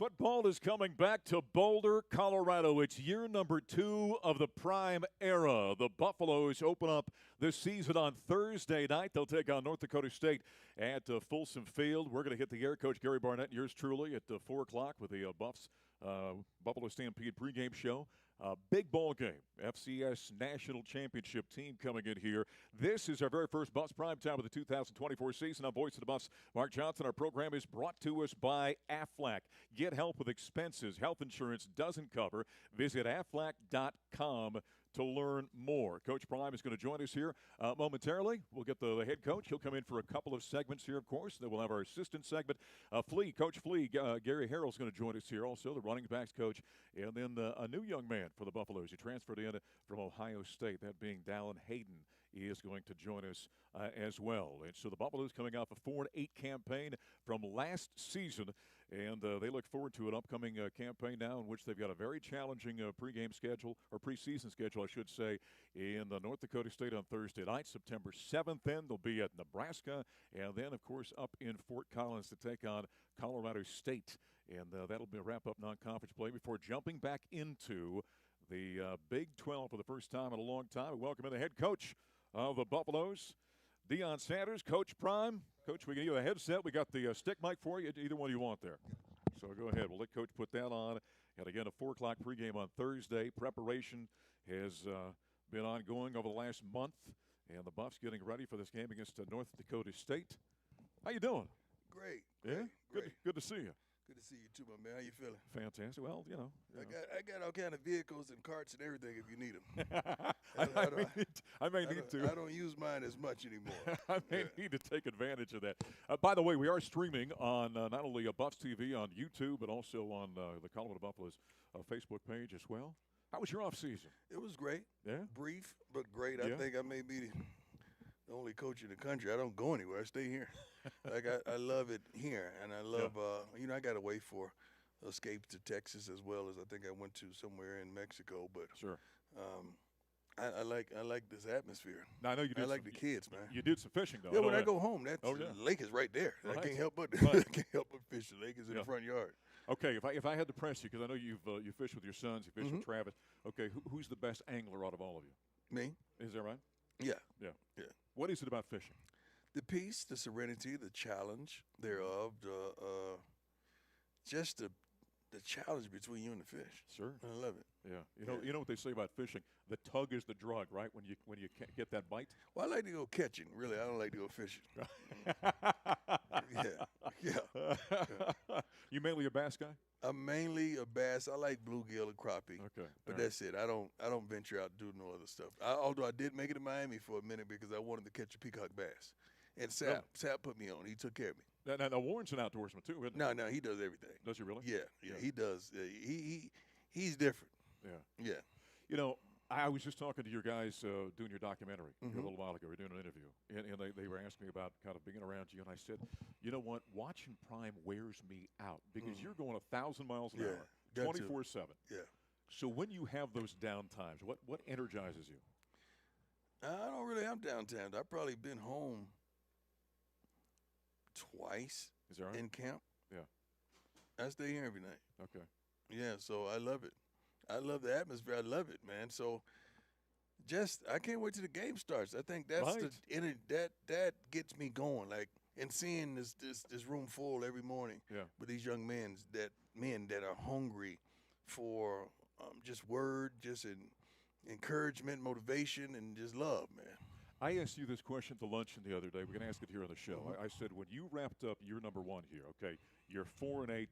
Football is coming back to Boulder, Colorado. It's year number 2 of the Prime era. The Buffaloes open up this season on Thursday night. They'll take on North Dakota State at Folsom Field. We're going to hit the air. Coach Gary Barnett and yours truly at 4 o'clock with the Buffs Buffalo Stampede pregame show. Big ball game. FCS National Championship team coming in here. This is our very first Buffs Prime Time of the 2024 season. I'm Voice of the Buffs, Mark Johnson. Our program is brought to us by Aflac. Get help with expenses health insurance doesn't cover. Visit aflac.com to learn more. Coach Prime is going to join us here momentarily. We'll get the head coach. He'll come in for a couple of segments here, of course. Then we'll have our assistant segment. Coach Flea, Gary Harrell's going to join us here also, the running backs coach. And then a new young man for the Buffaloes. He transferred in from Ohio State, that being Dallin Hayden. He is going to join us as well. And so the Buffaloes coming off a 4-8 campaign from last season, and they look forward to an upcoming campaign now in which they've got a very challenging pregame schedule, or preseason schedule, I should say, in North Dakota State on Thursday night, September 7th. Then they'll be at Nebraska, and then, of course, up in Fort Collins to take on Colorado State. And that'll be a wrap-up non-conference play before jumping back into the Big 12 for the first time in a long time. And welcome in the head coach of the Buffaloes, Deion Sanders. Coach Prime. Coach, we can give you a headset. We got the stick mic for you, either one you want there. So go ahead. We'll let Coach put that on. And again, a 4 o'clock pregame on Thursday. Preparation has been ongoing over the last month, and the Buffs getting ready for this game against North Dakota State. How you doing? Great. Yeah? Great. Good to see you. Good to see you too, my man. How you feeling? Fantastic. Well, you know. I got all kind of vehicles and carts and everything if you need them. I may need to. I don't use mine as much anymore. I may need to take advantage of that. By the way, we are streaming on not only Buffs TV on YouTube, but also on the Colorado Buffaloes Facebook page as well. How was your off season? It was great. Yeah. Brief, but great. Yeah. I think I may be the only coach in the country. I don't go anywhere. I stay here. I love it here, and I love. I got away for escape to Texas as well as I think I went to somewhere in Mexico. But sure. I like this atmosphere. Now, I know you did. I like the kids, man. You did some fishing though. Yeah, when I go home, the lake is right there. Right. I can't help but fish. The lake is in the front yard. Okay, if I had to press you, because I know you fish with your sons, you fish with Travis. Okay, who's the best angler out of all of you? Me. Is that right? Yeah. Yeah. What is it about fishing? The peace, the serenity, the challenge thereof, just the challenge between you and the fish. Sure. I love it. Yeah. You know what they say about fishing? The tug is the drug, right? When you can't get that bite. Well, I like to go catching. Really, I don't like to go fishing. Yeah. You mainly a bass guy? I'm mainly a bass. I like bluegill and crappie. Okay. But that's it. I don't venture out to do no other stuff. Although I did make it to Miami for a minute because I wanted to catch a peacock bass. And Sap put me on. He took care of me. Now Warren's an outdoorsman too, isn't he? No, he does everything. Does he really? Yeah, he does. He's different. Yeah. You know, I was just talking to your guys doing your documentary a little while ago. We were doing an interview, and they were asking me about kind of being around you, and I said, you know what, watching Prime wears me out because you're going 1,000 miles an hour, 24/7. Yeah. So when you have those down times, what energizes you? I don't really have downtime. I've probably been home twice. Is that right? In camp. Yeah. I stay here every night. Okay. Yeah, so I love it. I love the atmosphere. I love it, man. So I can't wait till the game starts. I think that's that gets me going. Like, and seeing this room full every morning with these young men that are hungry for just word, just encouragement, motivation, and just love, man. I asked you this question at the luncheon the other day. We're going to ask it here on the show. I said, when you wrapped up year number 1 here, okay, you're 4-8.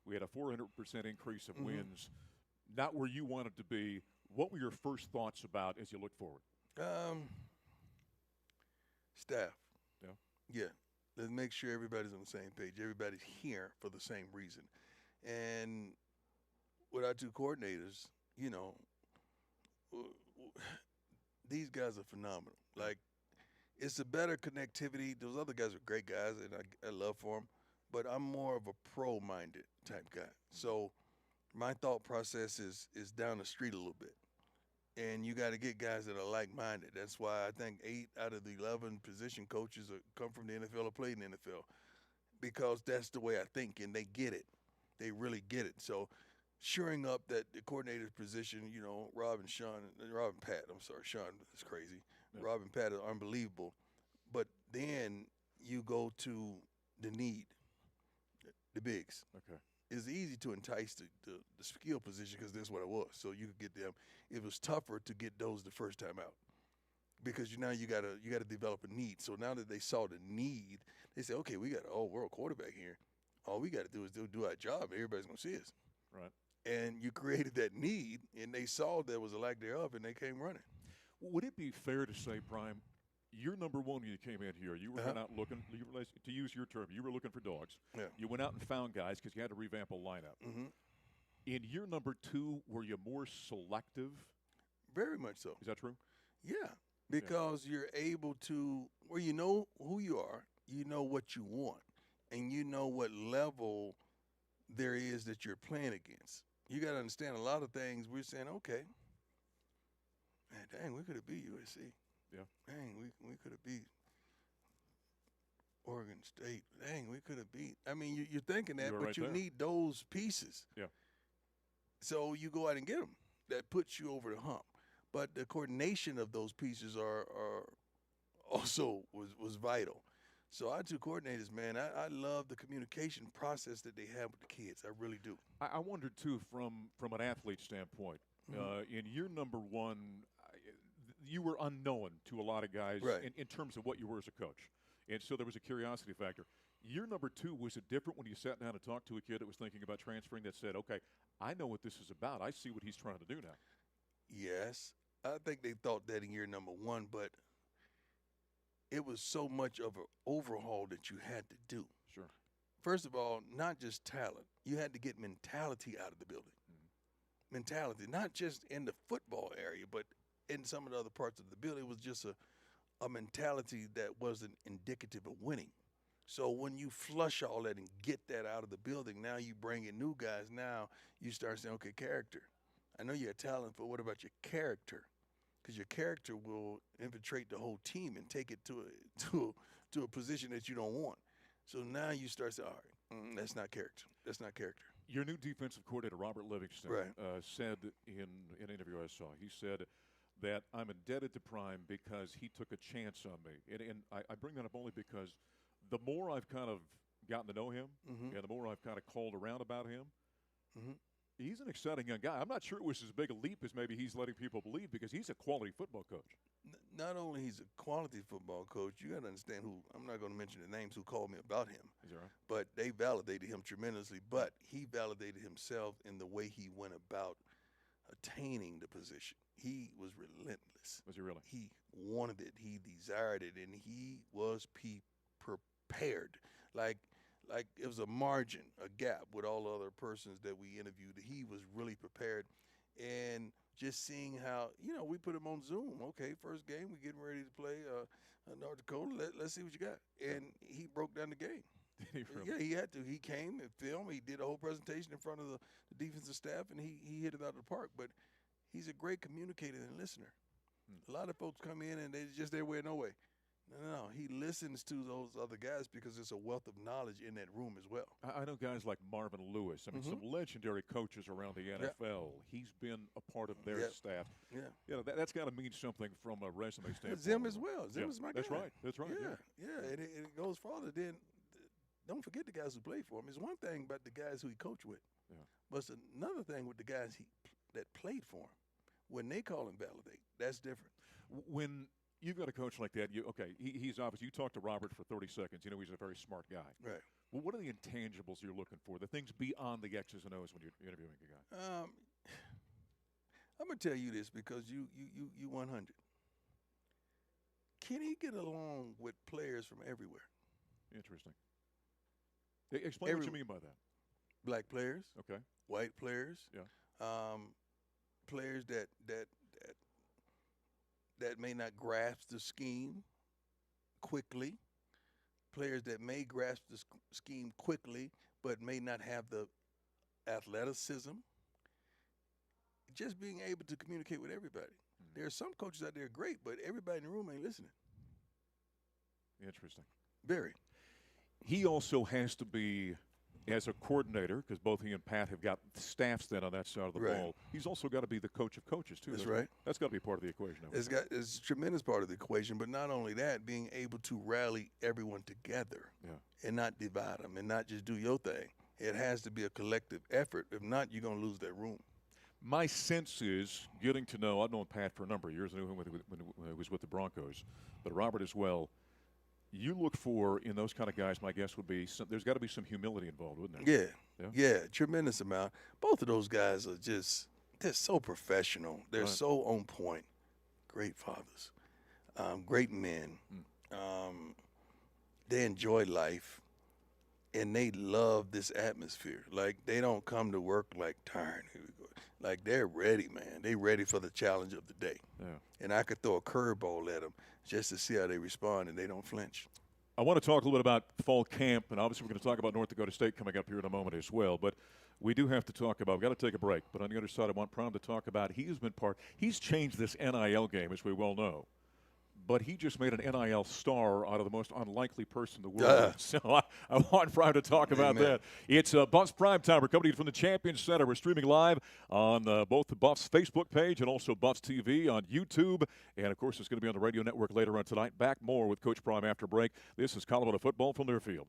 We had a 400% increase of wins. Not where you wanted to be. What were your first thoughts about as you look forward? Staff. Yeah. Yeah. Let's make sure everybody's on the same page. Everybody's here for the same reason. And with our 2 coordinators, these guys are phenomenal. Like, it's a better connectivity. Those other guys are great guys, and I love for them. But I'm more of a pro-minded type guy. So my thought process is down the street a little bit. And you got to get guys that are like-minded. That's why I think 8 out of the 11 position coaches come from the NFL or played in the NFL, because that's the way I think, and they get it. they really get it. So shoring up that the coordinator's position, Rob and Pat, I'm sorry, Sean is crazy. Yeah. Rob and Pat are unbelievable. But then you go to the need, the bigs. Okay. It's easy to entice the skill position because that's what it was. So you could get them. It was tougher to get those the first time out because now you gotta develop a need. So now that they saw the need, they say, okay, we got an all-world quarterback here. All we got to do is do our job. Everybody's gonna see us. Right. And you created that need, and they saw there was a lack thereof, and they came running. Would it be fair to say, Prime, you're number one when you came in here. You were out looking, to use your term, you were looking for dogs. Yeah. You went out and found guys because you had to revamp a lineup. Mm-hmm. In year number 2, were you more selective? Very much so. Is that true? Yeah, because you're able to, you know who you are, you know what you want, and you know what level there is that you're playing against. You got to understand a lot of things. We're saying, okay, man, dang, we could have beat USC. Yeah. Dang, we could have beat Oregon State. Dang, we could have beat. I mean, you're thinking that, but you need those pieces. Yeah. So you go out and get them. That puts you over the hump. But the coordination of those pieces are also was vital. So our two coordinators, man, I love the communication process that they have with the kids. I really do. I wondered, too, from an athlete standpoint, in year number 1, you were unknown to a lot of guys in terms of what you were as a coach. And so there was a curiosity factor. Year number 2, was it different when you sat down and talked to a kid that was thinking about transferring that said, okay, I know what this is about. I see what he's trying to do now. Yes. I think they thought that in year number 1, but it was so much of an overhaul that you had to do. Sure. First of all, not just talent. You had to get mentality out of the building. Mm-hmm. Mentality, not just in the football area, but in some of the other parts of the building. It was just a mentality that wasn't indicative of winning. So when you flush all that and get that out of the building, now you bring in new guys. Now you start saying, okay, character. I know you have talent, but what about your character? Because your character will infiltrate the whole team and take it to a position that you don't want. So now you start saying, all right, that's not character. That's not character. Your new defensive coordinator, Robert Livingston, said in an interview I saw, he said that I'm indebted to Prime because he took a chance on me. And I bring that up only because the more I've kind of gotten to know him and the more I've kind of called around about him, he's an exciting young guy. I'm not sure it was as big a leap as maybe he's letting people believe because he's a quality football coach. Not only he's a quality football coach, you got to understand who, I'm not going to mention the names who called me about him. Is that right? But they validated him tremendously. But he validated himself in the way he went about attaining the position. He was relentless. Was he really? He wanted it. He desired it. And he was prepared. Like it was a margin, a gap with all the other persons that we interviewed. He was really prepared. And just seeing how, we put him on Zoom. Okay, first game, we're getting ready to play North Dakota. Let's see what you got. And he broke down the game. Did he really? Yeah, he had to. He came and filmed. He did a whole presentation in front of the defensive staff, and he hit it out of the park. But he's a great communicator and listener. A lot of folks come in and they're just their way or no way. No, he listens to those other guys because there's a wealth of knowledge in that room as well. I know guys like Marvin Lewis. I mean, some legendary coaches around the NFL. He's been a part of their staff. Yeah. That's got to mean something from a resume standpoint. Zim as well. Zim is my guy. That's right. Yeah. And it goes farther. Then don't forget the guys who play for him. It's one thing about the guys who he coached with. Yeah. But it's another thing with the guys that played for him. When they call him validate, that's different. When you've got a coach like that, he's obviously, you talked to Robert for 30 seconds. He's a very smart guy. Right. Well, what are the intangibles you're looking for, the things beyond the X's and O's when you're interviewing a guy? I'm going to tell you this because you 100. Can he get along with players from everywhere? Interesting. Explain what you mean by that. Black players. Okay. White players. Yeah. Players that may not grasp the scheme quickly, players that may grasp the scheme quickly but may not have the athleticism. Just being able to communicate with everybody. There are some coaches out there great, but everybody in the room ain't listening. Interesting. Very. He also has to be as a coordinator, because both he and Pat have got staffs then on that side of the Right. ball, he's also got to be the coach of coaches, too. That's right. That's got to be part of the equation. It's a tremendous part of the equation, but not only that, being able to rally everyone together and not divide them and not just do your thing. It has to be a collective effort. If not, you're going to lose that room. My sense is getting to know, I've known Pat for a number of years. I knew him when he was with the Broncos, but Robert as well. You look for, in those kind of guys, my guess would be, there's got to be some humility involved, wouldn't there? Yeah, tremendous amount. Both of those guys are they're so professional. They're so on point. Great fathers, great men. They enjoy life, and they love this atmosphere. Like, they don't come to work like tired. Like, they're ready, man. They ready for the challenge of the day. Yeah. And I could throw a curveball at them just to see how they respond, and they don't flinch. I want to talk a little bit about fall camp, and obviously we're going to talk about North Dakota State coming up here in a moment as well. But we do have to talk about, we've got to take a break. But on the other side, I want Prom to talk about, he's changed this NIL game, as we well know. But he just made an NIL star out of the most unlikely person in the world. So I want Prime to talk about that. It's Buffs Prime Time. We're coming to you from the Champions Center. We're streaming live on both the Buffs Facebook page and also Buffs TV on YouTube. And, of course, it's going to be on the radio network later on tonight. Back more with Coach Prime after break. This is Colorado football from Learfield.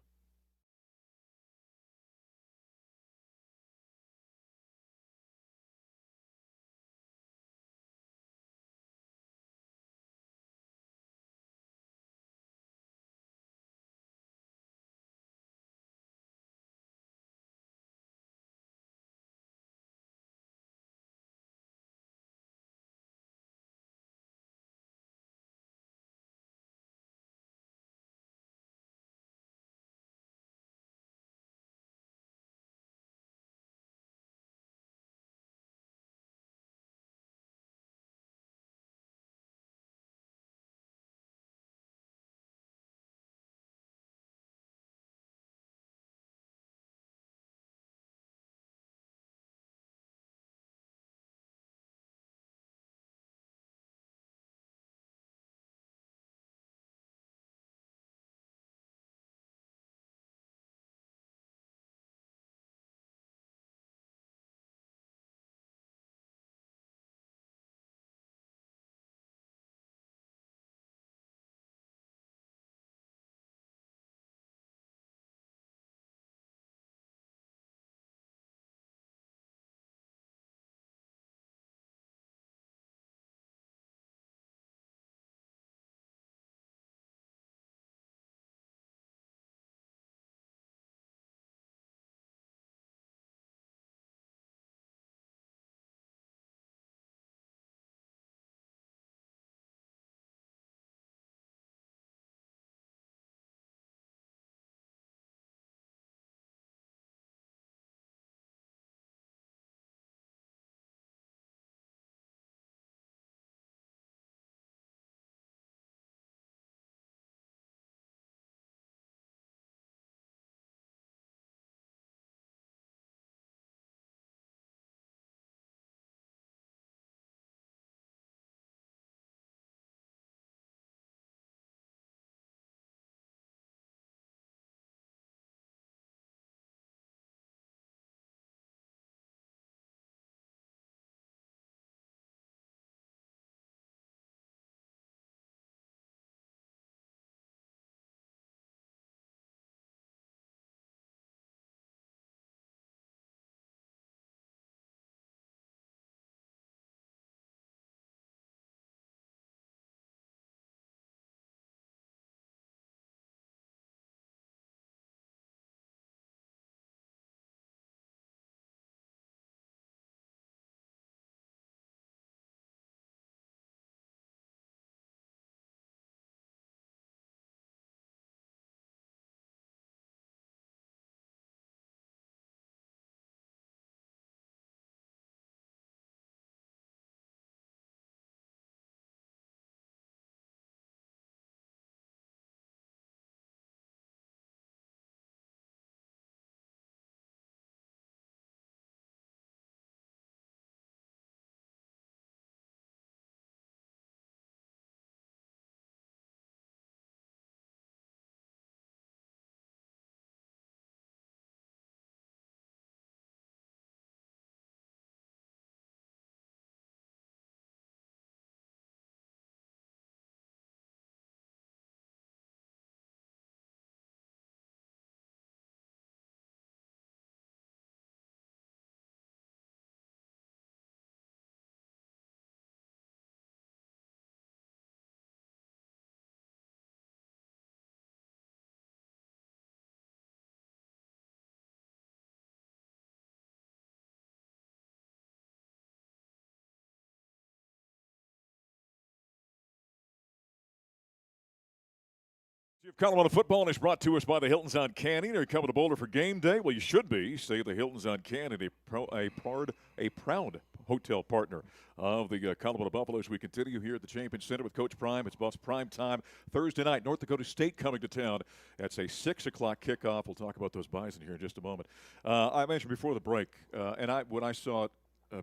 Colorado football is brought to us by the Hilton's on Canyon. Are you coming to Boulder for game day? Well, you should be. Stay at the Hilton's on Canyon, a proud hotel partner of the Colorado Buffaloes. We continue here at the Champion Center with Coach Prime. It's Buffs prime time Thursday night. North Dakota State coming to town. That's a 6 o'clock kickoff. We'll talk about those Bison here in just a moment. I mentioned before the break, and when I saw it,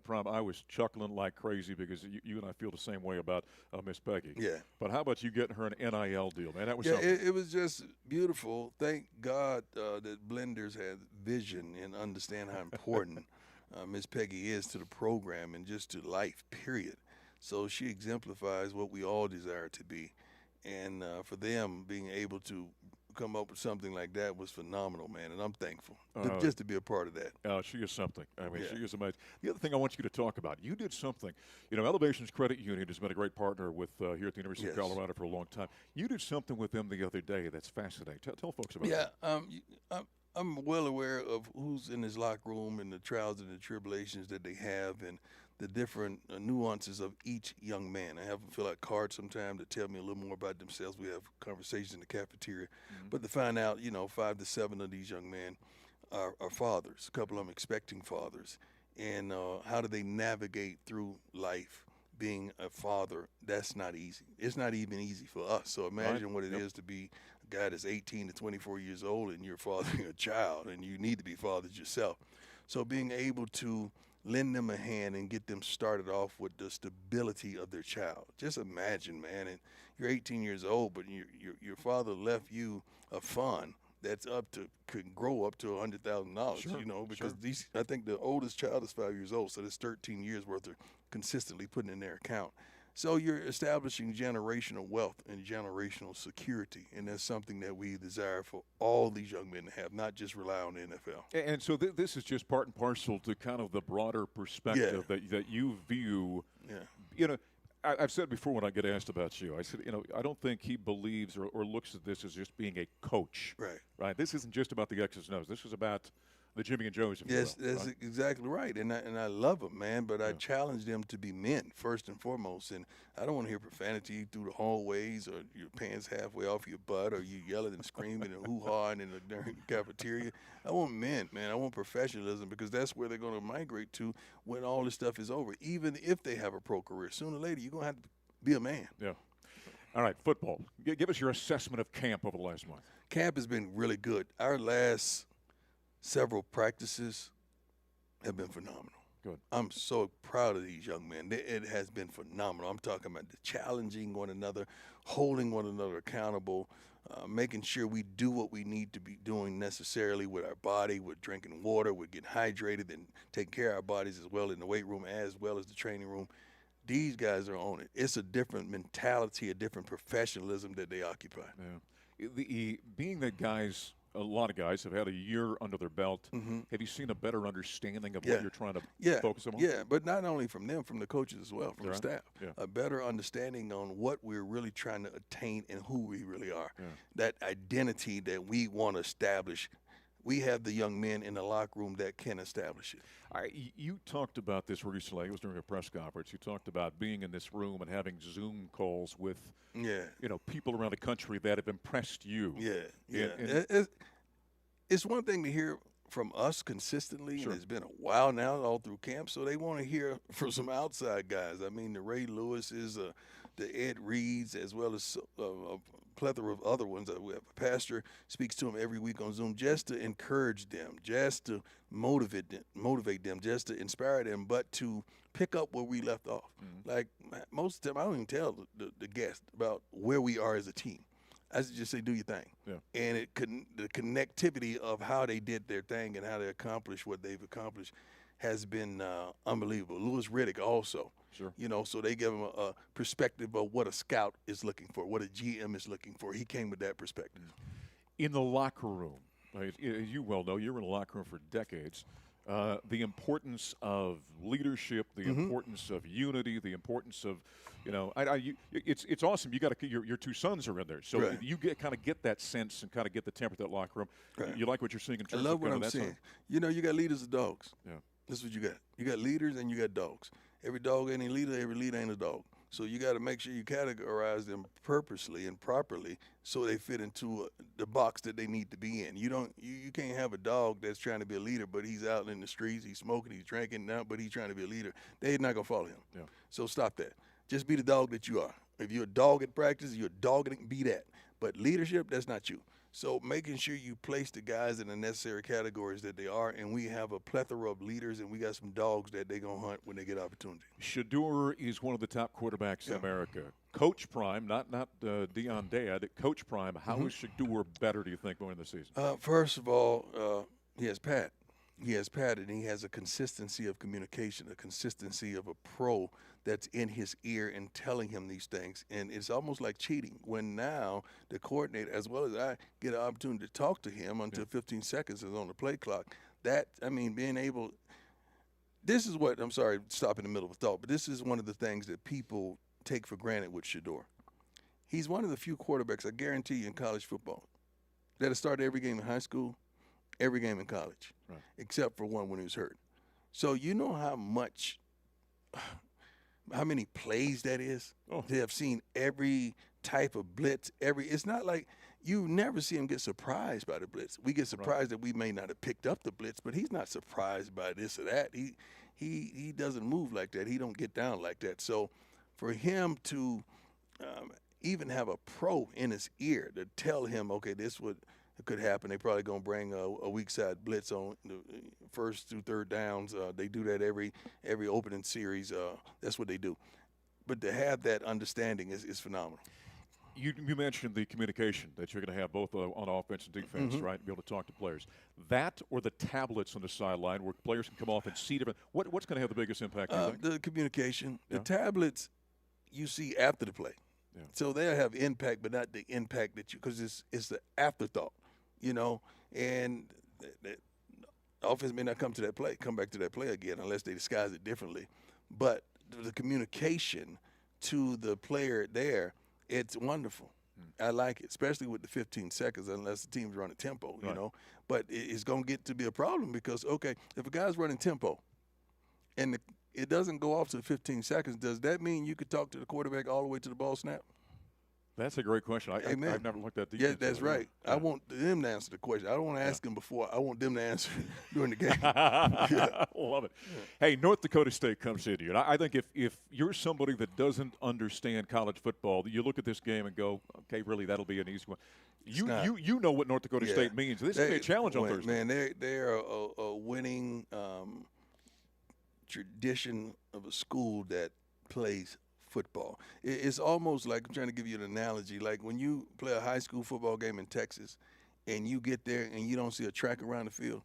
Prime, I was chuckling like crazy because you and I feel the same way about Miss Peggy. Yeah. But how about you getting her an NIL deal, man? That was yeah. something. It was just beautiful. Thank God that Blenders had vision and understand how important Miss Peggy is to the program and just to life. Period. So she exemplifies what we all desire to be, and for them being able to come up with something like that was phenomenal, man, and I'm thankful just to be a part of that. She is something. I mean, Yeah. she is amazing. The other thing I want you to talk about, you did something. You know, Elevations Credit Union has been a great partner with here at the University Yes. of Colorado for a long time. You did something with them the other day that's fascinating. Tell folks about Yeah, that. I'm well aware of who's in his locker room and the trials and the tribulations that they have and the different nuances of each young man. I have them fill out cards sometimes to tell me a little more about themselves. We have conversations in the cafeteria. But to find out, 5 to 7 of these young men are fathers, a couple of them expecting fathers. And how do they navigate through life being a father? That's not easy. It's not even easy for us. So imagine what it is to be a guy that's 18 to 24 years old and you're fathering a child and you need to be fathered yourself. So being able to lend them a hand and get them started off with the stability of their child. Just imagine, man, and you're 18 years old, but your father left you a fund that's could grow up to $100,000. Sure, because I think the oldest child is 5 years old, so there's 13 years worth of consistently putting in their account. So you're establishing generational wealth and generational security, and that's something that we desire for all these young men to have, not just rely on the NFL. And so this is just part and parcel to kind of the broader perspective that you view. Yeah. You know, I've said before when I get asked about you, I said, I don't think he believes or looks at this as just being a coach. Right. This isn't just about the X's and O's. This is about the Jimmy and Joe's. Yes, that's exactly right, and I love them, man. But I challenge them to be men first and foremost, and I don't want to hear profanity through the hallways or your pants halfway off your butt or you yelling and screaming and hoo-hawing in the during the cafeteria. I want men, man. I want professionalism because that's where they're going to migrate to when all this stuff is over. Even if they have a pro career, sooner or later you're going to have to be a man. Yeah. All right, football. Give us your assessment of camp over the last month. Camp has been really good. Our last several practices have been phenomenal. Good. I'm so proud of these young men. It has been phenomenal. I'm talking about the challenging one another, holding one another accountable, making sure we do what we need to be doing necessarily with our body, with drinking water, with getting hydrated and taking care of our bodies as well in the weight room as well as the training room. These guys are on it. It's a different mentality, a different professionalism that they occupy. Yeah. Being that guys – a lot of guys have had a year under their belt. Have you seen a better understanding of what you're trying to focus on? Yeah, but not only from them, from the coaches as well, from the staff. Yeah. A better understanding on what we're really trying to attain and who we really are. Yeah. That identity that we want to establish. We have the young men in the locker room that can establish it. You talked about this recently. It was during a press conference. You talked about being in this room and having Zoom calls with people around the country that have impressed you. It's one thing to hear from us consistently, Sure. and it's been a while now all through camp, so they want to hear from some outside guys. I mean, the Ray Lewises, the Ed Reeds, as well as a plethora of other ones. We have a pastor speaks to them every week on Zoom just to encourage them, just to motivate them, just to inspire them, but to pick up where we left off. Like most of the time, I don't even tell the guests about where we are as a team. I just say, do your thing. Yeah. And the connectivity of how they did their thing and how they accomplished what they've accomplished has been unbelievable. Louis Riddick also. Sure. So they give him a perspective of what a scout is looking for, what a GM is looking for. He came with that perspective. In the locker room, as you well know, you were in the locker room for decades. The importance of leadership, the importance of unity, the importance of, it's awesome. You got your two sons are in there, so you kind of get that sense and kind of get the temper of that locker room. Right. You like what you're seeing in terms I love of what I'm that seeing. side? You got leaders and dogs. Yeah. That's what you got. You got leaders and you got dogs. Every dog ain't a leader. Every leader ain't a dog. So you got to make sure you categorize them purposely and properly so they fit into the box that they need to be in. You can't have a dog that's trying to be a leader, but he's out in the streets, he's smoking, he's drinking now, but he's trying to be a leader. They're not gonna follow him. Yeah. So stop that. Just be the dog that you are. If you're a dog at practice, you're a dog at be that. But leadership, that's not you. So making sure you place the guys in the necessary categories that they are, and we have a plethora of leaders, and we got some dogs that they're going to hunt when they get opportunity. Shedeur is one of the top quarterbacks in America. Coach Prime, not Deion Dad, Coach Prime, how is Shedeur better, do you think, going into the season? First of all, he has Pat. He has Pat, and he has a consistency of communication, a consistency of a pro that's in his ear and telling him these things. And it's almost like cheating when now the coordinator, as well as I, get an opportunity to talk to him until 15 seconds is on the play clock. Being able – this is what – I'm sorry, stop in the middle of a thought, but this is one of the things that people take for granted with Shedeur. He's one of the few quarterbacks, I guarantee you, in college football that have started every game in high school, every game in college, except for one when he was hurt. So you know how many plays that is? They have seen every type of blitz. It's not like you never see him get surprised by the blitz. We get surprised that we may not have picked up the blitz, but he's not surprised by this or that. He doesn't move like that. He don't get down like that. So for him to even have a pro in his ear to tell him, okay, this would – could happen. They probably gonna bring a weak side blitz on the first through third downs. They do that every opening series. That's what they do. But to have that understanding is phenomenal. You mentioned the communication that you're going to have both on offense and defense, right? Be able to talk to players. That or the tablets on the sideline where players can come off and see different. What's going to have the biggest impact? The communication. The tablets you see after the play. Yeah. So they'll have impact, but not the impact that because it's the afterthought. And the offense may not come back to that play again unless they disguise it differently. But the communication to the player there, it's wonderful. I like it, especially with the 15 seconds unless the team's running tempo, you know. But it's going to get to be a problem because, okay, if a guy's running tempo and it doesn't go off to the 15 seconds, does that mean you could talk to the quarterback all the way to the ball snap? That's a great question. I've never looked at these. Yeah, that's right. I want them to answer the question. I don't want to ask them before. I want them to answer during the game. Love it. Hey, North Dakota State comes into you. And I think if you're somebody that doesn't understand college football, you look at this game and go, okay, really, that'll be an easy one. You know what North Dakota State means. This is a challenge on Thursday. Man, they're a winning tradition of a school that plays football. It's almost like, I'm trying to give you an analogy, like when you play a high school football game in Texas and you get there and you don't see a track around the field,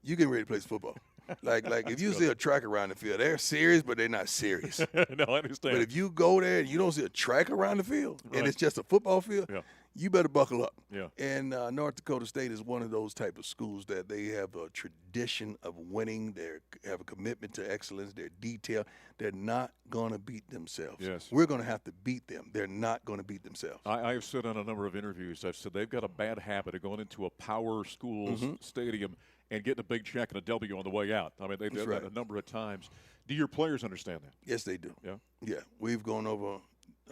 you getting ready to play football. Like if you see a track around the field, they're serious, but they're not serious. No, I understand. But if you go there and you don't see a track around the field and it's just a football field, you better buckle up. Yeah. And North Dakota State is one of those type of schools that they have a tradition of winning. They have a commitment to excellence. They're detailed. They're not going to beat themselves. Yes. We're going to have to beat them. They're not going to beat themselves. I have said on a number of interviews, I've said they've got a bad habit of going into a power school's stadium and getting a big check and a W on the way out. I mean, they've done that a number of times. Do your players understand that? Yes, they do. Yeah? Yeah. We've gone over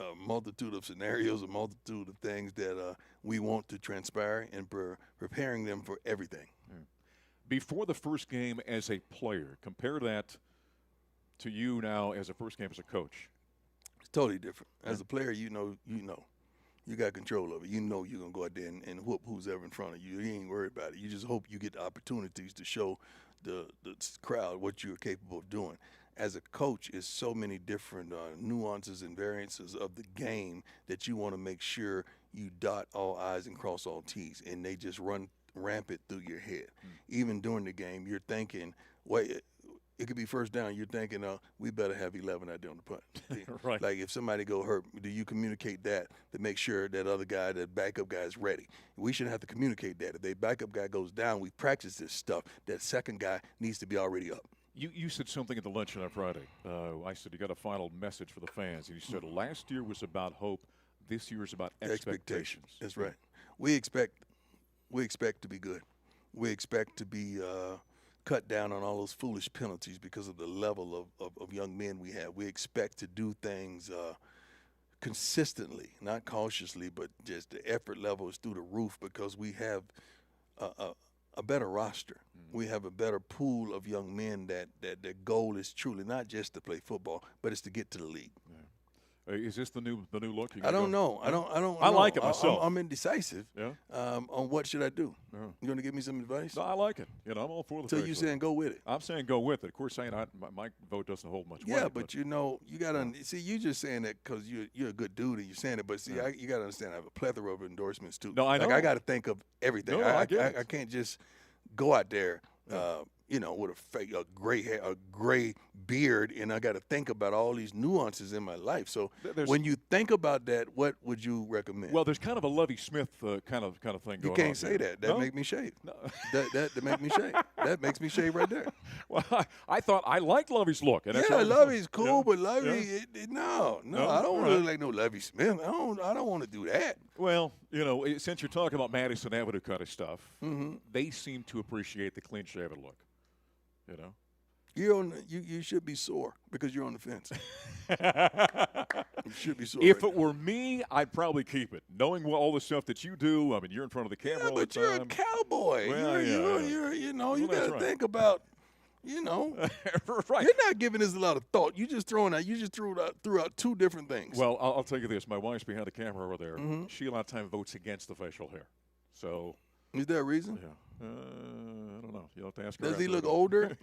a multitude of scenarios, a multitude of things that we want to transpire and preparing them for everything. Before the first game as a player, compare that to you now as a first game as a coach. It's totally different. As a player, you know. You got control of it. You know you're going to go out there and whoop who's ever in front of you. You ain't worried about it. You just hope you get the opportunities to show the crowd what you're capable of doing. As a coach, it's so many different nuances and variances of the game that you want to make sure you dot all I's and cross all T's, and they just run rampant through your head. Even during the game, you're thinking, wait, it could be first down. You're thinking, we better have 11 out there on the punt. Right. Like if somebody go hurt, do you communicate that to make sure that other guy, that backup guy is ready? We should have to communicate that. If the backup guy goes down, we practice this stuff. That second guy needs to be already up. You said something at the luncheon on Friday. I said you got a final message for the fans. And you said last year was about hope. This year is about expectations. That's right. We expect to be good. We expect to be cut down on all those foolish penalties because of the level of young men we have. We expect to do things consistently, not cautiously, but just the effort level is through the roof because we have a better roster. We have a better pool of young men that their goal is truly not just to play football, but it's to get to the league. Is this the new look? I don't know. I don't. I know. like it myself. I'm indecisive. Yeah. On what should I do? Yeah. You going to give me some advice? No, I like it. I'm all for the. So you saying go with it? I'm saying go with it. Of course, saying my vote doesn't hold much weight. Yeah, but you got to see. You just saying that because you're a good dude and you're saying it. But see, you got to understand. I have a plethora of endorsements too. No, I know. Like I got to think of everything. No, I get it. I can't just go out there. With a gray hair, a gray beard, and I got to think about all these nuances in my life. So when you think about that, what would you recommend? Well, there's kind of a Lovie Smith kind of thing going on. You can't say that. That make me shave. No. that make me shave. That makes me shave right there. Well, I thought I liked Lovie's look. And Lovie's cool, but Lovie, no, I don't really like no Lovie Smith. I don't want to do that. Well, since you're talking about Madison Avenue kind of stuff, they seem to appreciate the clean-shaven look. You should be sore because you're on the fence. You should be sore. If it were me, I'd probably keep it. Knowing all the stuff that you do, I mean, you're in front of the camera all the time. But you're a cowboy. Well, you got to think about, right. You're not giving this a lot of thought. You just threw out two different things. Well, I'll tell you this. My wife's behind the camera over there. She a lot of time votes against the facial hair. So. Is there a reason? Yeah. I don't know. You'll have to ask her. Does he look older?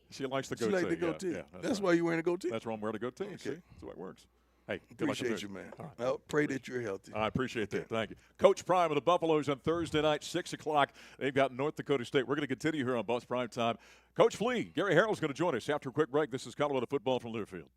She likes the goatee. She likes the goatee. Yeah, that's why you're wearing a goatee? That's why I'm wearing a goatee. Okay. See? That's the way it works. Hey, appreciate you, man. Right. I pray that you're healthy. I appreciate that. Thank you. Coach Prime of the Buffaloes on Thursday night, 6 o'clock. They've got North Dakota State. We're going to continue here on Buffs Prime Time. Coach Flea, Gary Harrell's going to join us after a quick break. This is Colorado football from Learfield.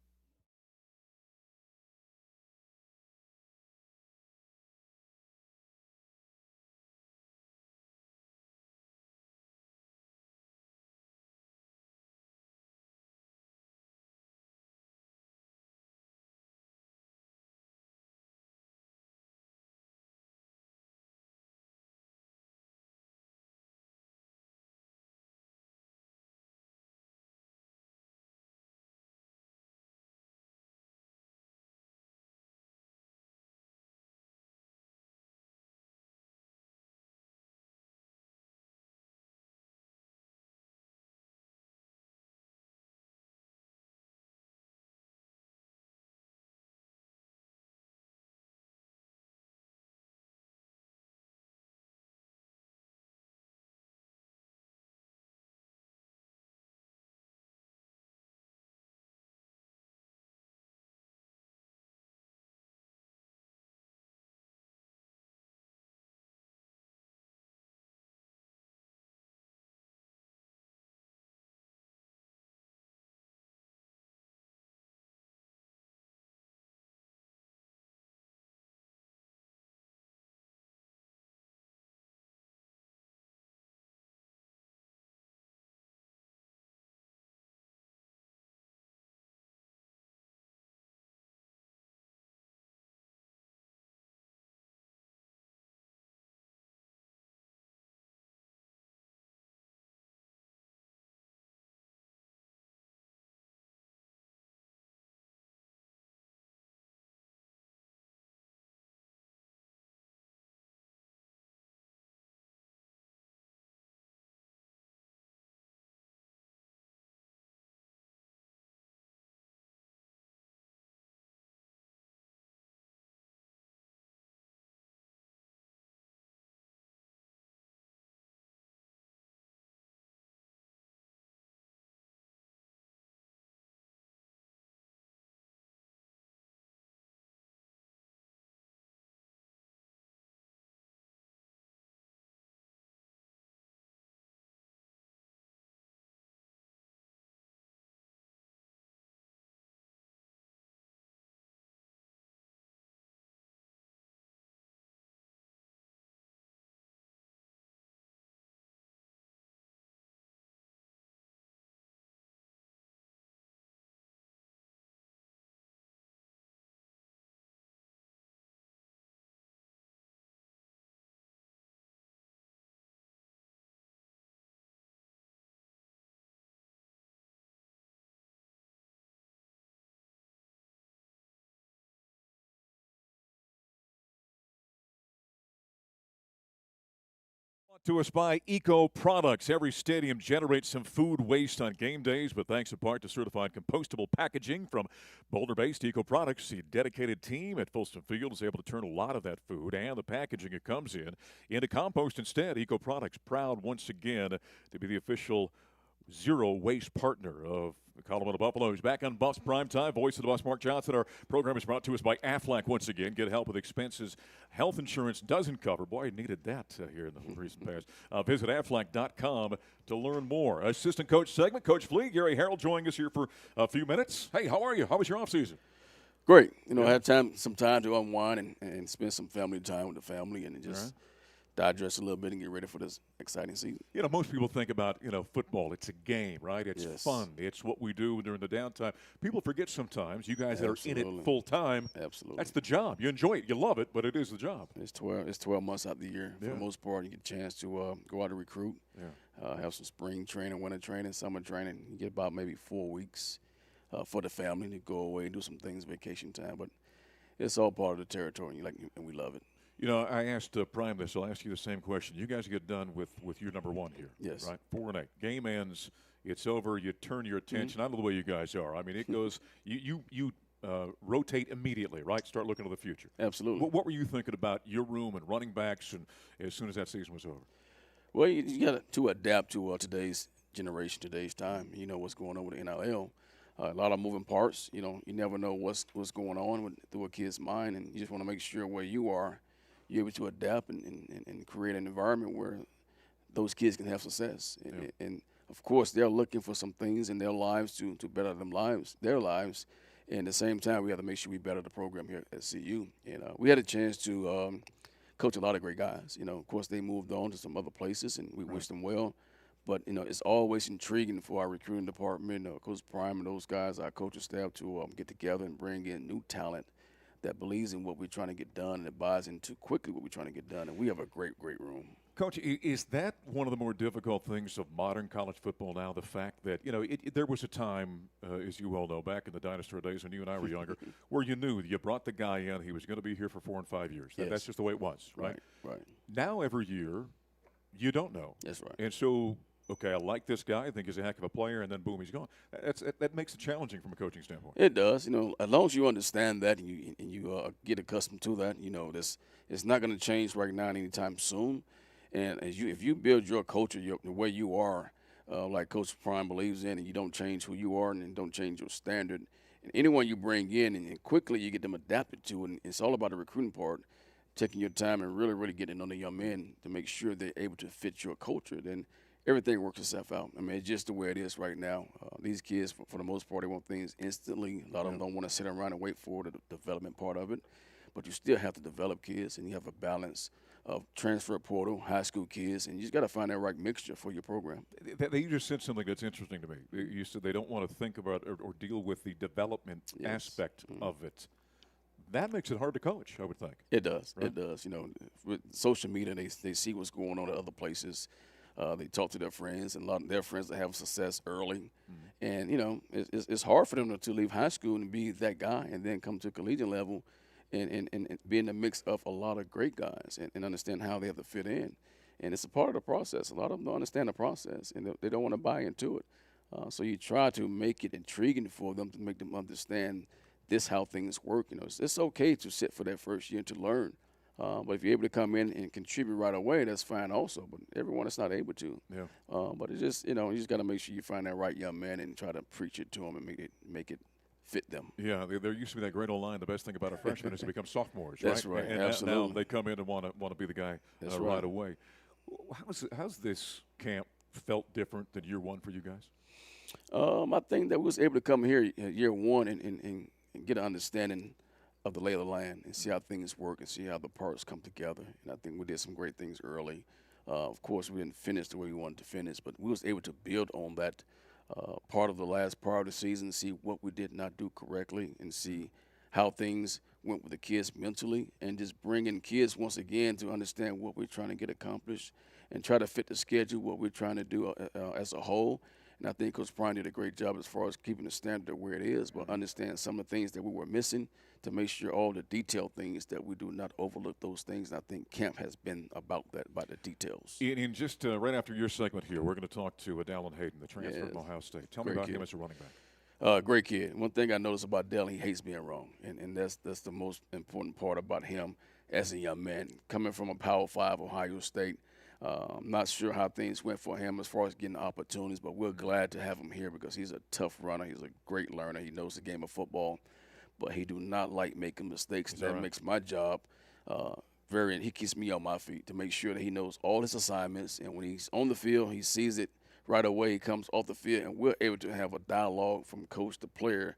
To us by Eco Products. Every stadium generates some food waste on game days, but thanks in part to certified compostable packaging from Boulder-based Eco Products, the dedicated team at Folsom Field is able to turn a lot of that food and the packaging it comes in into compost instead. Eco Products proud once again to be the official zero waste partner of the Colorado Buffaloes. Back on Buffs Primetime, voice of the Buffs, Mark Johnson. Our program is brought to us by Aflac once again. Get help with expenses health insurance doesn't cover. Boy, I needed that here in the recent past. Visit Aflac.com to learn more. Assistant coach segment, Coach Flea, Gary Harrell joining us here for a few minutes. Hey, how are you? How was your offseason? Great. I had some time to unwind and spend some family time with the family and just digest a little bit and get ready for this exciting season. Most people think about, football. It's a game, right? It's fun. It's what we do during the downtime. People forget sometimes, you guys that are in it full time. Absolutely. That's the job. You enjoy it. You love it, but it is the job. It's 12 months out of the year. For the most part, you get a chance to go out and recruit, have some spring training, winter training, summer training. You get about maybe 4 weeks for the family to go away and do some things, vacation time. But it's all part of the territory, and we love it. I asked Prime this. I'll ask you the same question. You guys get done with your number one here. Yes. Right? 4-8. Game ends. It's over. You turn your attention. I know the way you guys are. I mean, it goes. You rotate immediately, right? Start looking to the future. Absolutely. What were you thinking about your room and running backs, and as soon as that season was over? Well, you got to adapt to today's generation, today's time. You know what's going on with the NIL. A lot of moving parts. You never know what's going on through a kid's mind, and you just want to make sure where you are, you're able to adapt and create an environment where those kids can have success. And of course, they're looking for some things in their lives to better their lives. And at the same time, we have to make sure we better the program here at CU. And we had a chance to coach a lot of great guys. Of course, they moved on to some other places, and we wish them well. But, it's always intriguing for our recruiting department, Coach Prime and those guys, our coaching staff, to get together and bring in new talent that believes in what we're trying to get done and that buys into quickly what we're trying to get done. And we have a great, great room. Coach, is that one of the more difficult things of modern college football now, the fact that, there was a time, as you well know, back in the dinosaur days when you and I were younger, where you knew you brought the guy in, he was going to be here for 4 and 5 years. Yes. That's just the way it was, right? Right. Now every year, you don't know. That's right. And so, okay, I like this guy. I think he's a heck of a player, and then boom, he's gone. That makes it challenging from a coaching standpoint. It does. As long as you understand that and you get accustomed to that, it's not going to change right now anytime soon. And if you build your culture the way you are, like Coach Prime believes in, and you don't change who you are and don't change your standard, and anyone you bring in and quickly you get them adapted to, and it's all about the recruiting part, taking your time and really, really getting on the young men to make sure they're able to fit your culture, then everything works itself out. I mean, it's just the way it is right now. These kids, for the most part, they want things instantly. A lot of them don't want to sit around and wait for the development part of it. But you still have to develop kids, and you have a balance of transfer portal, high school kids, and you just got to find that right mixture for your program. You just said something that's interesting to me. You said they don't want to think about or deal with the development aspect of it. That makes it hard to coach, I would think. It does. Right? It does. With social media, they see what's going on at other places. They talk to their friends, and a lot of their friends that have success early. And, it's hard for them to leave high school and be that guy and then come to collegiate level and be in the mix of a lot of great guys and understand how they have to fit in. And it's a part of the process. A lot of them don't understand the process, and they don't want to buy into it. So you try to make it intriguing for them to make them understand this how things work. It's okay to sit for that first year to learn. But if you're able to come in and contribute right away, that's fine also. But everyone is not able to. Yeah. But it's just, you just got to make sure you find that right young man and try to preach it to them and make it fit them. Yeah, there used to be that great old line, the best thing about a freshman is to become sophomores, right? That's right, and absolutely. now they come in and want to be the guy right away. How's this camp felt different than year one for you guys? I think that we was able to come here year one and get an understanding of the lay of the land and see how things work and see how the parts come together. And I think we did some great things early. Of course, we didn't finish the way we wanted to finish, but we was able to build on that part of the last part of the season, see what we did not do correctly, and see how things went with the kids mentally, and just bringing kids once again to understand what we're trying to get accomplished and try to fit the schedule, what we're trying to do as a whole. And I think Coach Prime did a great job as far as keeping the standard where it is, but understand some of the things that we were missing to make sure all the detailed things that we do not overlook those things. And I think camp has been about that, about the details. In just right after your segment here, we're going to talk to Dallin Hayden, the transfer from Yes. Ohio State. Tell me Great about kid. him as a running back. Great kid. One thing I noticed about Dallin, he hates being wrong, and that's the most important part about him as a young man. Coming from a Power 5 Ohio State, I'm not sure how things went for him as far as getting opportunities, but we're glad to have him here because he's a tough runner. He's a great learner. He knows the game of football, but he do not like making mistakes. That makes my job he keeps me on my feet to make sure that he knows all his assignments, and when he's on the field, he sees it right away. He comes off the field, and we're able to have a dialogue from coach to player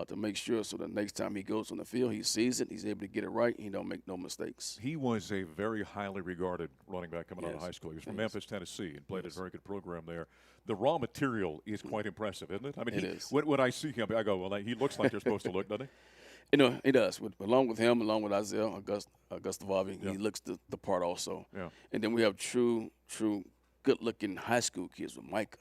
to make sure so the next time he goes on the field, he sees it, he's able to get it right, and he don't make no mistakes. He was a very highly regarded running back coming out of high school. He was from Memphis, Tennessee, and played a very good program there. The raw material is quite impressive, isn't it? I mean, It is. When I see him, I go, well, he looks like they're supposed to look, doesn't he? You know, he does. Along with him, along with Isaiah Augusta-Vavi, he looks the part also. Yeah. And then we have true, good-looking high school kids with Micah.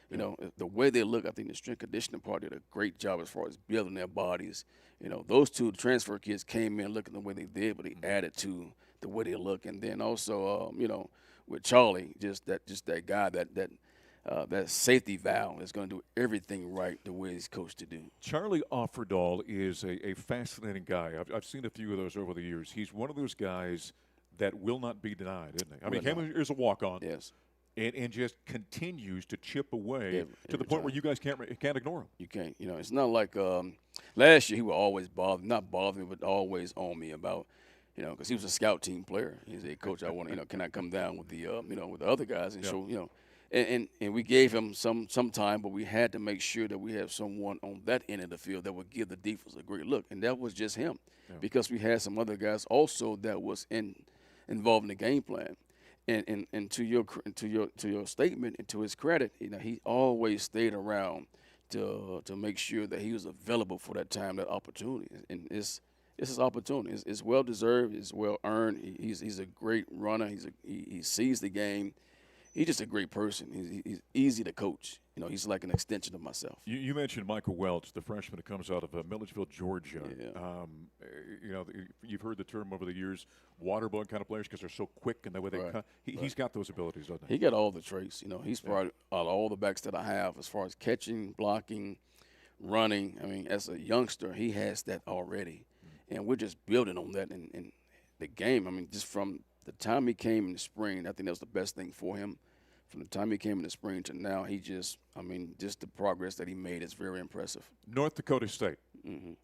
You know, the way they look, I think the strength conditioning part did a great job as far as building their bodies. You know, those two transfer kids came in looking the way they did, but they added to the way they look. And then also, you know, with Charlie, just that guy, that safety valve is going to do everything right the way he's coached to do. Charlie Offerdahl is a fascinating guy. I've seen a few of those over the years. He's one of those guys that will not be denied, isn't he? I mean, him is a walk-on. Yes. And just continues to chip away to the every point where time. you guys can't ignore him. You can't. You know, it's not like last year he would always not bother me, but always on me about, you know, because he was a scout team player. He said, Coach, I want to, can I come down with the, with the other guys and show, and we gave him some time, but we had to make sure that we have someone on that end of the field that would give the defense a great look, and that was just him, because we had some other guys also that was involved in the game plan. And to your statement and to his credit, he always stayed around to make sure that he was available for that time, that opportunity. And it's his opportunity. It's well deserved. It's well earned. He's a great runner. He sees the game. He's just a great person. He's easy to coach. He's like an extension of myself. You mentioned Michael Welch, the freshman who comes out of Milledgeville, Georgia. Yeah. You've heard the term over the years, water bug kind of players because they're so quick and the way they cut. He's got those abilities, doesn't he? He got all the traits. He's probably out of all the backs that I have as far as catching, blocking, running. I mean, as a youngster, he has that already. And we're just building on that in the game. I mean, just from the time he came in the spring, I think that was the best thing for him. From the time he came in the spring to now, just the progress that he made is very impressive. North Dakota State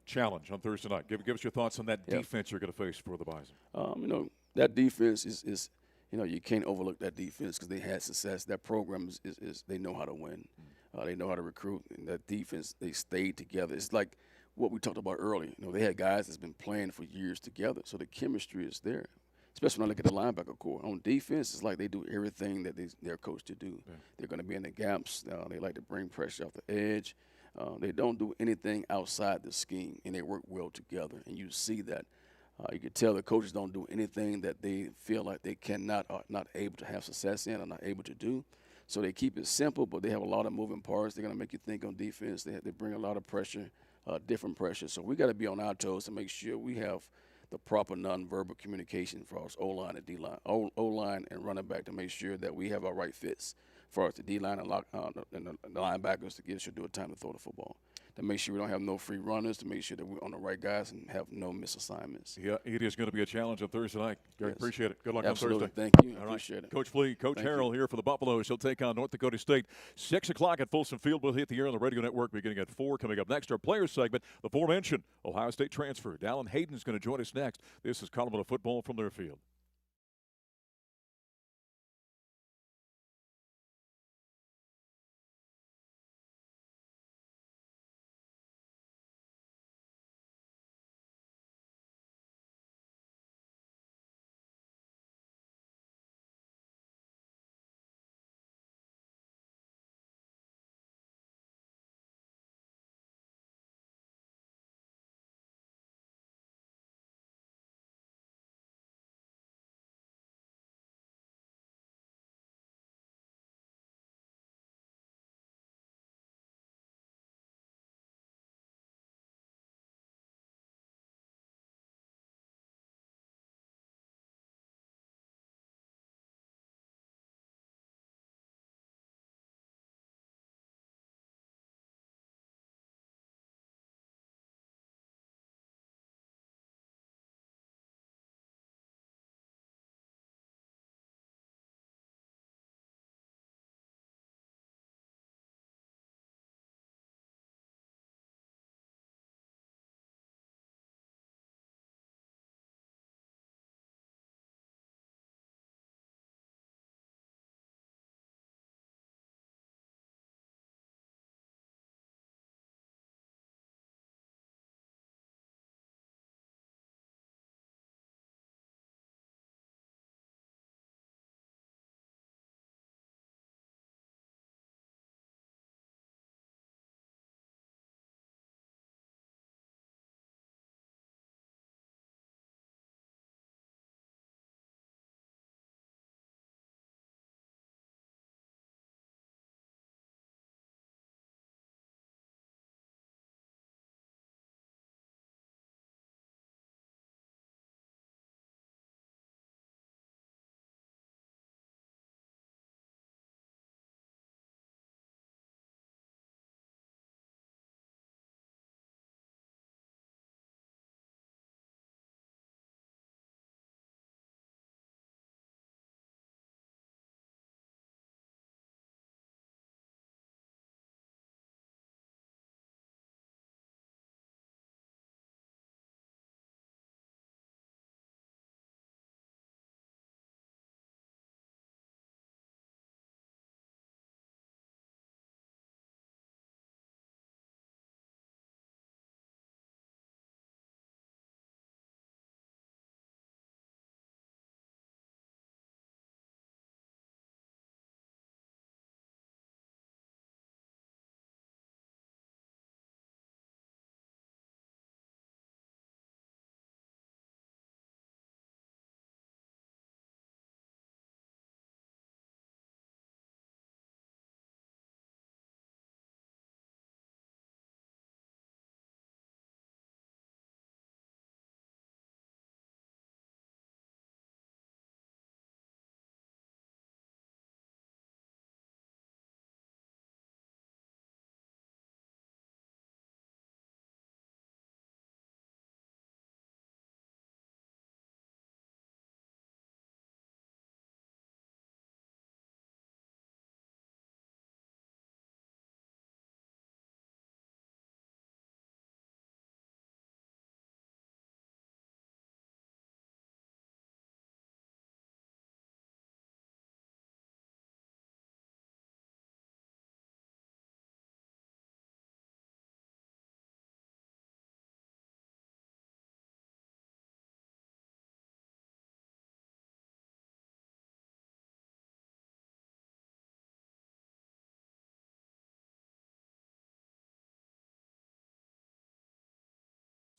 challenge on Thursday night. Give us your thoughts on that defense you're going to face for the Bison. That defense is you can't overlook that defense because they had success. That program is they know how to win. They know how to recruit. And that defense, they stayed together. It's like what we talked about earlier. They had guys that's been playing for years together, so the chemistry is there. Especially when I look at the linebacker core. On defense, it's like they do everything that they're coached to do. Yeah. They're going to be in the gaps. They like to bring pressure off the edge. They don't do anything outside the scheme, and they work well together. And you see that. You can tell the coaches don't do anything that they feel like they cannot or not able to have success in or not able to do. So they keep it simple, but they have a lot of moving parts. They're going to make you think on defense. They bring a lot of pressure, different pressure. So we got to be on our toes to make sure we have the proper nonverbal communication for us O-line and D-line, O-line and running back to make sure that we have our right fits for us, the D-line and the linebackers to get us to do a time to throw the football, to make sure we don't have no free runners, to make sure that we're on the right guys and have no misassignments. Yeah, it is going to be a challenge on Thursday night. Gary, appreciate it. Good luck Absolutely. on Thursday. Thank you. All right. Appreciate it. Coach Flea, Coach Harrell here for the Buffaloes. He'll take on North Dakota State. 6 o'clock at Folsom Field. We'll hit the air on the radio network beginning at 4. Coming up next, our players segment, the aforementioned Ohio State transfer. Dallin Hayden is going to join us next. This is Colorado football from their field.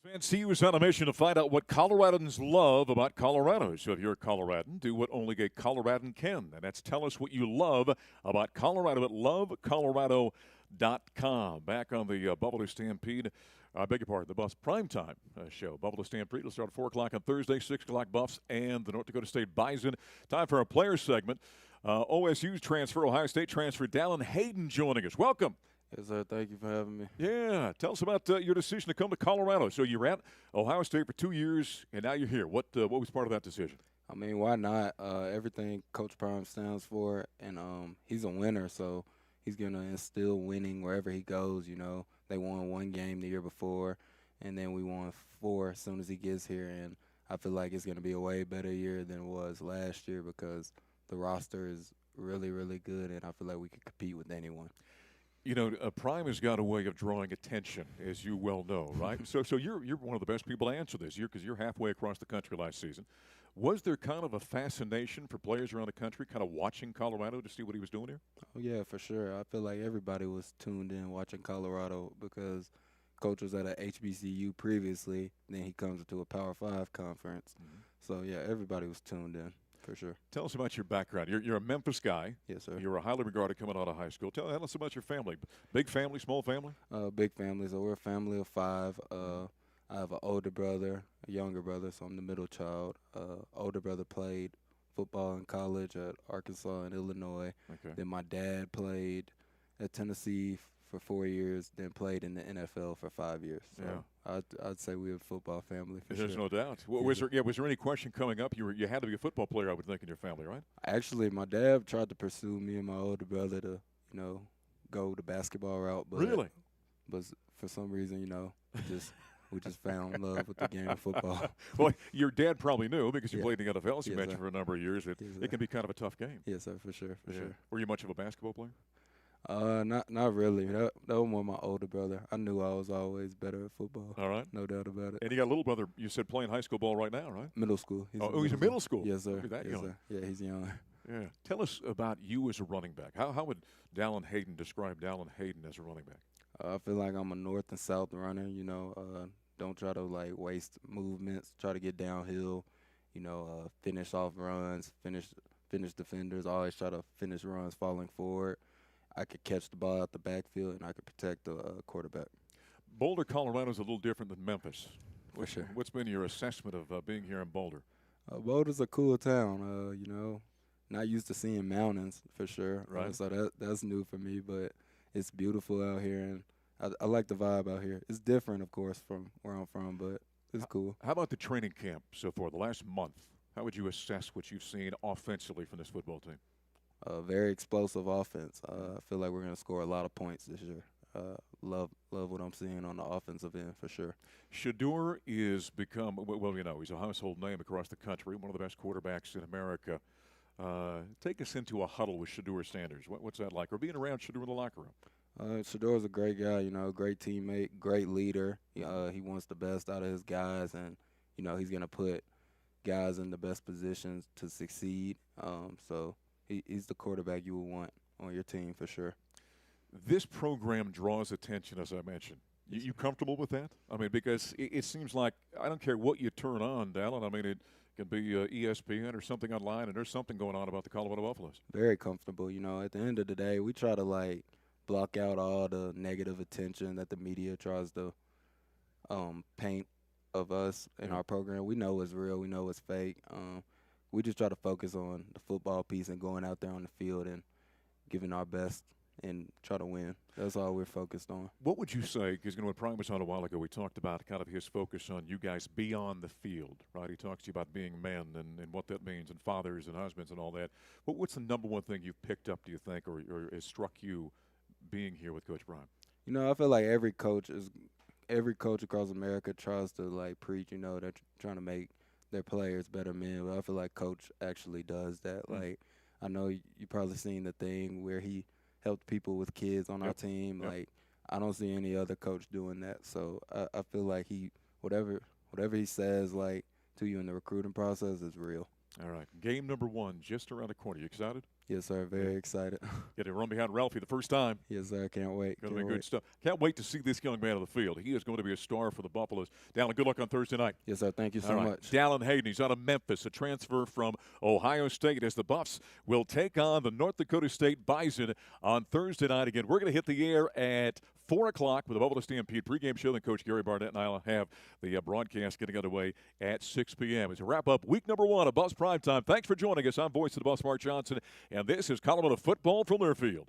Vince, he was on a mission to find out what Coloradans love about Colorado. So if you're a Coloradan, do what only a Coloradan can, and that's tell us what you love about Colorado at lovecolorado.com. Back on the Buffalo Stampede, I beg your pardon, the Buffs primetime show. Buffalo Stampede will start at 4 o'clock on Thursday, 6 o'clock Buffs and the North Dakota State Bison. Time for our players segment. OSU's transfer, Ohio State transfer, Dallin Hayden joining us. Welcome. Yes, sir. Thank you for having me. Yeah. Tell us about your decision to come to Colorado. So you were at Ohio State for 2 years, and now you're here. What was part of that decision? I mean, why not? Everything Coach Prime stands for, and he's a winner, so he's going to instill winning wherever he goes. You know, they won 1 game the year before, and then we won 4 as soon as he gets here. And I feel like it's going to be a way better year than it was last year because the roster is really, really good, and I feel like we can compete with anyone. You know, Prime has got a way of drawing attention, as you well know, right? so you're one of the best people to answer this year because you're halfway across the country last season. Was there kind of a fascination for players around the country kind of watching Colorado to see what he was doing here? Oh, yeah, for sure. I feel like everybody was tuned in watching Colorado because Coach was at a HBCU previously. Then he comes into a Power 5 conference. Mm-hmm. So, yeah, everybody was tuned in. For sure. Tell us about your background. You're a Memphis guy. Yes, sir. You're a highly regarded coming out of high school. Tell us about your family. Big family, small family? Big family. So we're a family of 5. I have an older brother, a younger brother, so I'm the middle child. Older brother played football in college at Arkansas and Illinois. Okay. Then my dad played at Tennessee for 4 years, then played in the NFL for 5 years. So yeah. I'd say we're a football family for There's sure. no doubt. Was there any question coming up? You had to be a football player, I would think, in your family, right? Actually, my dad tried to pursue me and my older brother to, go the basketball route. But really? But for some reason, we just found love with the game of football. Well, your dad probably knew because you yeah. played in the NFL, as you yes, mentioned, sir. for a number of years. It can be kind of a tough game. Yes, sir, for sure, for sure. Were you much of a basketball player? Not really. That was more my older brother. I knew I was always better at football. All right. No doubt about it. And you got a little brother, you said, playing high school ball right now, right? Middle school. He's in middle school? Yes, sir. Look at that young. Sir. Yeah, he's young. Yeah. Tell us about you as a running back. How would Dallin Hayden describe Dallin Hayden as a running back? I feel like I'm a north and south runner, don't try to, waste movements. Try to get downhill, finish off runs, finish defenders. Always try to finish runs falling forward. I could catch the ball out the backfield, and I could protect the quarterback. Boulder, Colorado is a little different than Memphis. For sure. What's been your assessment of being here in Boulder? Boulder's a cool town. Not used to seeing mountains for sure. Right. So that's new for me, but it's beautiful out here, and I like the vibe out here. It's different, of course, from where I'm from, but it's cool. How about the training camp so far, the last month? How would you assess what you've seen offensively from this football team? Very explosive offense. I feel like we're going to score a lot of points this year. Love what I'm seeing on the offensive end for sure. Shedeur is become, he's a household name across the country, one of the best quarterbacks in America. Take us into a huddle with Shedeur Sanders. What's that like? Or being around Shedeur in the locker room? Shedeur's a great guy, great teammate, great leader. He wants the best out of his guys, and, he's going to put guys in the best positions to succeed. So he's the quarterback you would want on your team for sure. This program draws attention, as I mentioned. You comfortable with that? I mean, because it seems like I don't care what you turn on, Dallin. I mean, it can be ESPN or something online, and there's something going on about the Colorado Buffaloes. Very comfortable. At the end of the day, we try to, block out all the negative attention that the media tries to paint of us in our program. We know it's real. We know it's fake. We just try to focus on the football piece and going out there on the field and giving our best and try to win. That's all we're focused on. What would you say, because when Prime was on a while ago, we talked about kind of his focus on you guys beyond the field, right? He talks to you about being men and what that means and fathers and husbands and all that. What's the number one thing you've picked up, do you think, or has struck you being here with Coach Prime? I feel like every coach across America tries to, preach, they're trying to make their players better men, but I feel like Coach actually does that. Mm-hmm. I know you probably seen the thing where he helped people with kids on our team. Yep. I don't see any other coach doing that. So I feel like whatever he says to you in the recruiting process is real. All right. Game number 1 just around the corner. You excited? Yes, sir. Very excited. Get to run behind Ralphie the first time. Yes, sir. Can't wait. Going to Can't be wait. good stuff. Can't wait to see this young man on the field. He is going to be a star for the Buffaloes. Dallin, good luck on Thursday night. Yes, sir. Thank you so All right. much. Dallin Hayden, he's out of Memphis, a transfer from Ohio State, as the Buffs will take on the North Dakota State Bison on Thursday night. Again, we're going to hit the air at 4 o'clock with the Buffalo Stampede pregame show. Then Coach Gary Barnett and I will have the broadcast getting underway at 6 p.m. As we wrap up week number 1 of Buffs Primetime. Thanks for joining us. I'm voice of the Buffs, Mark Johnson, and this is Colorado Football from Learfield.